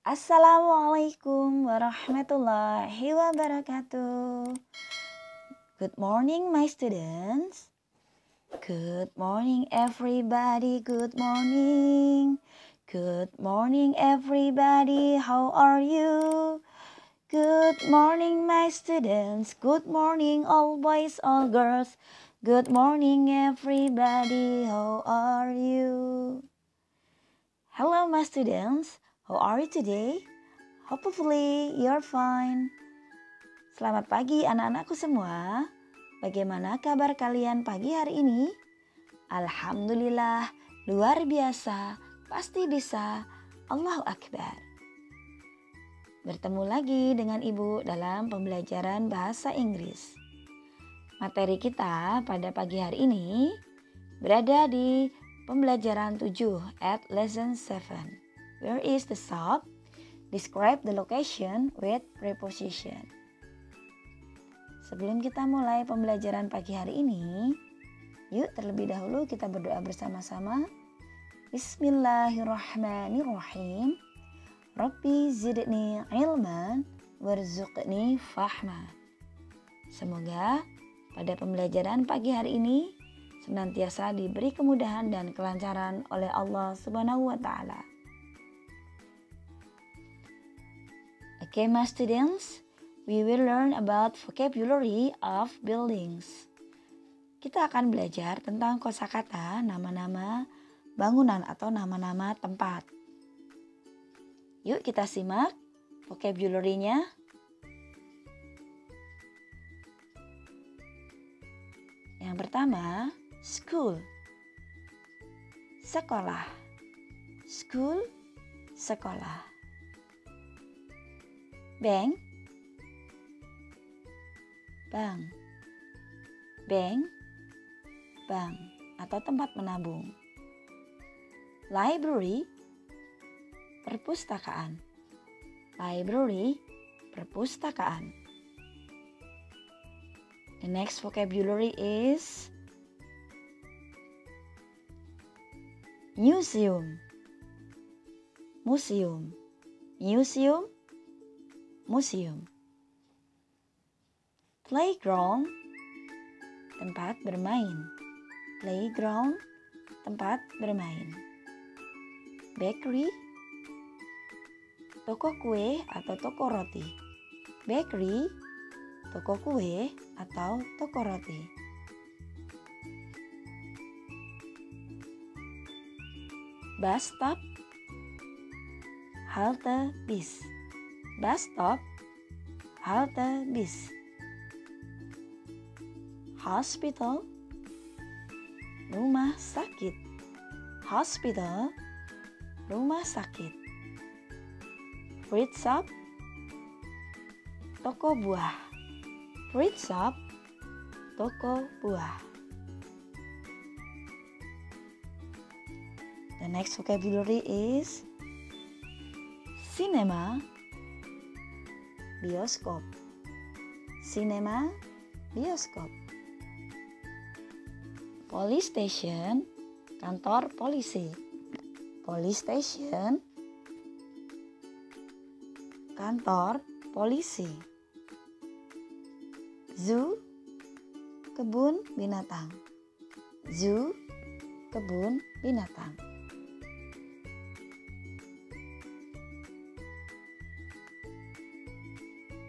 Assalamualaikum warahmatullahi wabarakatuh. Good morning, my students. Good morning, everybody. Good morning. Good morning, everybody. How are you? Good morning, my students. Good morning, all boys, all girls. Good morning, everybody. How are you? Hello, my students. How are you today? Hopefully you're fine. Selamat pagi anak-anakku semua. Bagaimana kabar kalian pagi hari ini? Alhamdulillah, luar biasa, pasti bisa. Allahu Akbar. Bertemu lagi dengan Ibu dalam pembelajaran bahasa Inggris. Materi kita pada pagi hari ini berada di pembelajaran 7 at lesson 7. Where is the shop? Describe the location with preposition. Sebelum kita mulai pembelajaran pagi hari ini, yuk terlebih dahulu kita berdoa bersama-sama. Bismillahirrahmanirrahim. Rabbi zidni ilman warzuqni fahma. Semoga pada pembelajaran pagi hari ini senantiasa diberi kemudahan dan kelancaran oleh Allah Subhanahu wa taala. Okay, my students, we will learn about vocabulary of buildings. Kita akan belajar tentang kosakata nama-nama bangunan atau nama-nama tempat. Yuk kita simak vocabulary-nya. Yang pertama, school. Sekolah. School, sekolah. Bank, bank. Bank, bank atau tempat menabung. Library, perpustakaan. Library, perpustakaan. The next vocabulary is museum. Museum. Museum, museum. Playground, tempat bermain. Playground, tempat bermain. Bakery, toko kue atau toko roti. Bakery, toko kue atau toko roti. Bus stop, halte bis. Bus stop, halte bis. Hospital, rumah sakit. Hospital, rumah sakit. Fruit shop, toko buah. Fruit shop, toko buah. The next vocabulary is cinema, bioskop. Cinema, bioskop. Police station, kantor polisi. Police station, kantor polisi. Zoo, kebun binatang. Zoo, kebun binatang.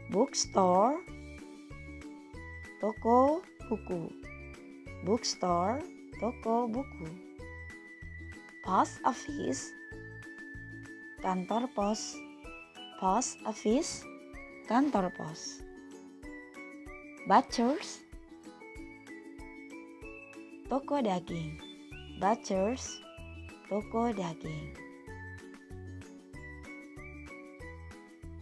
Bookstore, toko buku. Bookstore, toko buku. Post office, kantor pos. Post office, kantor pos. Butchers, toko daging. Butchers, toko daging.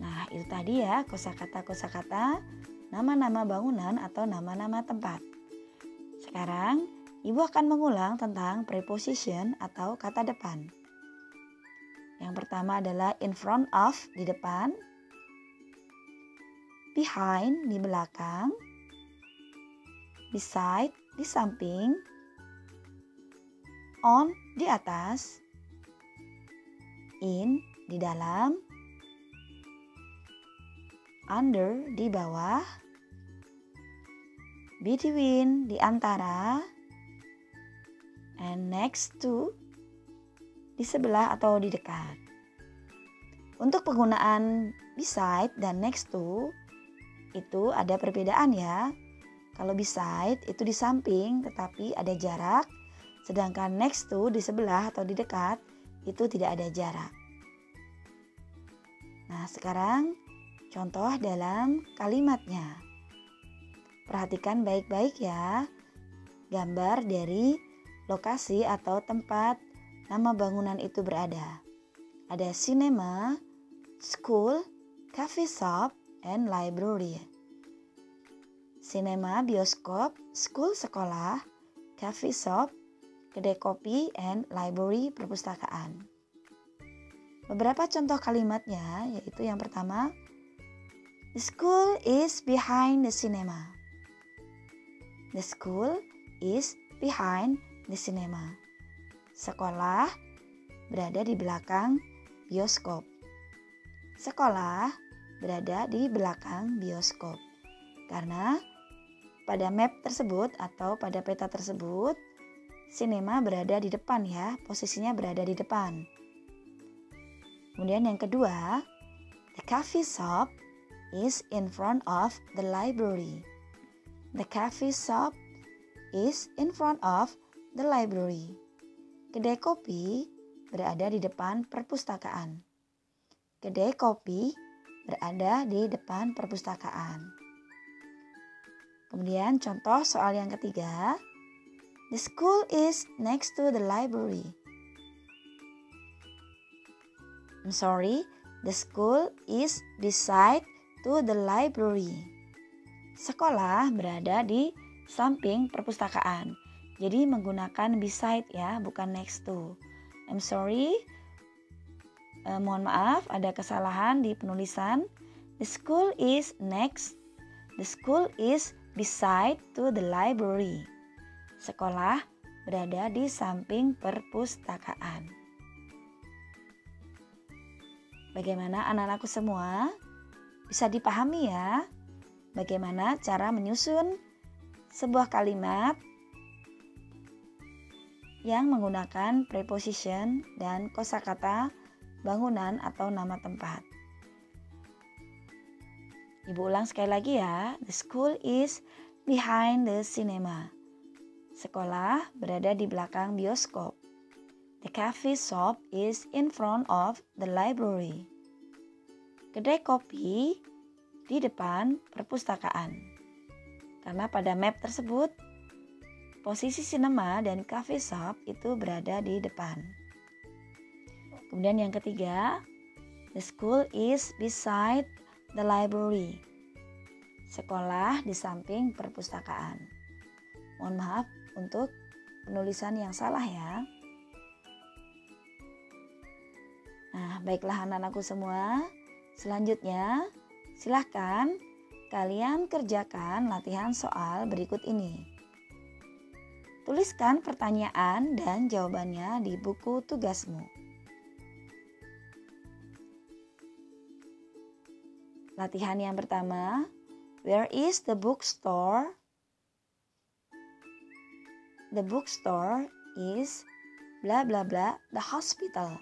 Nah, itu tadi ya kosakata-kosakata nama-nama bangunan atau nama-nama tempat. Sekarang, Ibu akan mengulang tentang preposition atau kata depan. Yang pertama adalah in front of, di depan. Behind, di belakang. Beside, di samping. On, di atas. In, di dalam. under, di bawah, between, di antara, and next to, di sebelah atau di dekat. Untuk penggunaan beside dan next to itu ada perbedaan ya. Kalau beside itu di samping tetapi ada jarak, sedangkan next to di sebelah atau di dekat itu tidak ada jarak. Nah, sekarang contoh dalam kalimatnya. Perhatikan baik-baik ya. Gambar dari lokasi atau tempat nama bangunan itu berada. Ada cinema, school, coffee shop, and library. Cinema, bioskop, school, sekolah, coffee shop, kedai kopi, and library, perpustakaan. Beberapa contoh kalimatnya yaitu yang pertama, the school is behind the cinema. The school is behind the cinema. Sekolah berada di belakang bioskop. Sekolah berada di belakang bioskop. Karena pada map tersebut atau pada peta tersebut, sinema berada di depan ya, posisinya berada di depan. Kemudian yang kedua, the coffee shop is in front of the library. The coffee shop is in front of the library. Kedai kopi berada di depan perpustakaan. Kedai kopi berada di depan perpustakaan. Kemudian contoh soal yang ketiga, the school is next to the library. The school is beside to the library. Sekolah berada di samping perpustakaan. Jadi menggunakan beside ya, bukan next to. Mohon maaf ada kesalahan di penulisan. The school is beside to the library. Sekolah berada di samping perpustakaan. Bagaimana anak-anakku semua? Bisa dipahami ya? Bagaimana cara menyusun sebuah kalimat yang menggunakan preposition dan kosakata bangunan atau nama tempat. Ibu ulang sekali lagi ya. The school is behind the cinema. Sekolah berada di belakang bioskop. The coffee shop is in front of the library. Kedai kopi di depan perpustakaan. Karena pada map tersebut, posisi cinema dan coffee shop itu berada di depan. Kemudian yang ketiga, the school is beside the library. Sekolah di samping perpustakaan. Mohon maaf untuk penulisan yang salah ya. Nah, baiklah anak-anakku semua. Selanjutnya, silahkan kalian kerjakan latihan soal berikut ini. Tuliskan pertanyaan dan jawabannya di buku tugasmu. Latihan yang pertama, where is the bookstore? The bookstore is bla bla bla the hospital.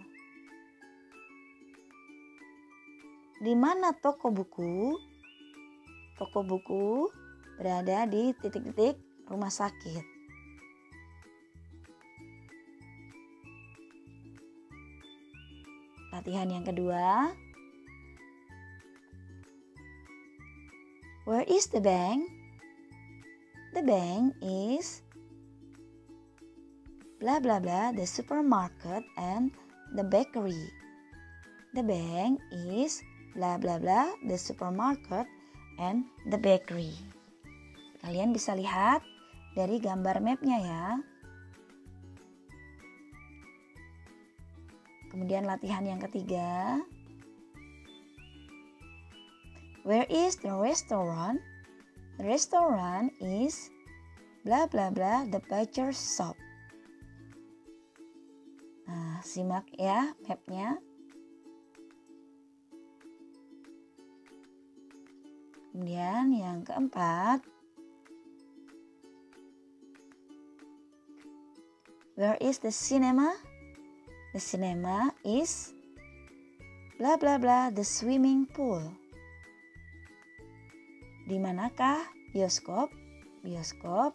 Di mana toko buku? Toko buku berada di titik-titik rumah sakit. Latihan yang kedua, where is the bank? The bank is bla bla bla the supermarket and the bakery. The bank is bla bla bla the supermarket and the bakery. Kalian bisa lihat dari gambar mapnya ya. Kemudian latihan yang ketiga, where is the restaurant? The restaurant is bla bla bla the butcher shop. Nah, simak ya mapnya. Kemudian yang keempat, where is the cinema? The cinema is bla bla bla the swimming pool. Di manakah bioskop? Bioskop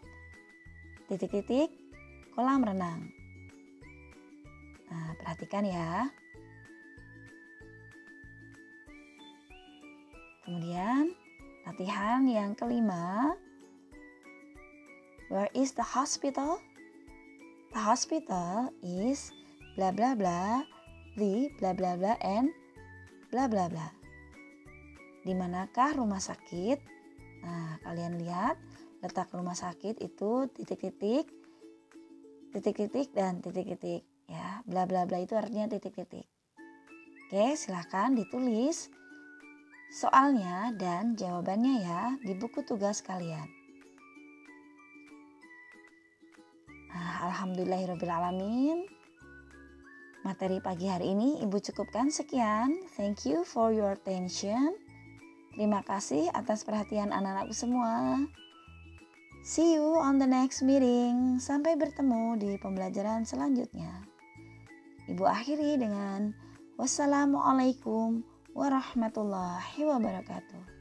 titik-titik kolam renang. Nah, perhatikan ya. Kemudian latihan yang kelima, where is the hospital? The hospital is bla bla bla the bla bla bla and bla bla bla. Di manakah rumah sakit? Nah, kalian lihat letak rumah sakit itu titik-titik, titik-titik dan titik-titik ya. Bla bla bla itu artinya titik-titik. Oke, silakan ditulis soalnya dan jawabannya ya di buku tugas kalian. Nah, alhamdulillahirrabbilalamin. Materi pagi hari ini Ibu cukupkan sekian. Thank you for your attention. Terima kasih atas perhatian anak-anakku semua. See you on the next meeting. Sampai bertemu di pembelajaran selanjutnya. Ibu akhiri dengan wassalamualaikum warahmatullahi wabarakatuh.